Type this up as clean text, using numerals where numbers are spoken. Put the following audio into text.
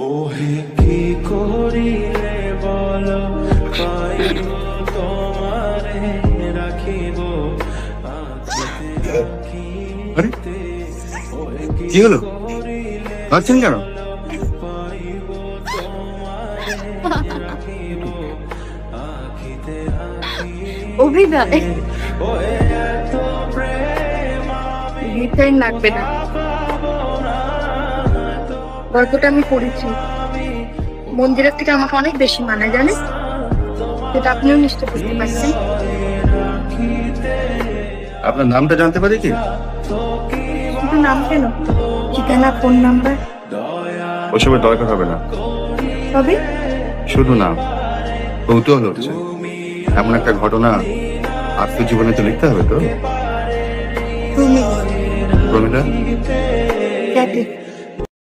ওহে কি করিলে বলো পাইব তোমারে রাখিব আরে কি হলো ভাবছেন কেন? অভিনয় রিটাইন লাগবে না। গল্পটা আমি পড়েছি, মন্দিরের থেকে আমাকে অনেক বেশি মানায় জানেন, সেটা আপনিও নিশ্চয় বুঝতে পারছেন। আপনার নামটা জানতে পারি কি? কিন্তু নাম কেন, ঠিকানা, ফোন নাম্বার ওসবের দরকার হবে না, তবে শুধু নাম। কৌতূহল হচ্ছে, এমন একটা ঘটনা আত্মজীবনে তো লিখতে হবে তো। তুমি প্রমিলা ক্যাটে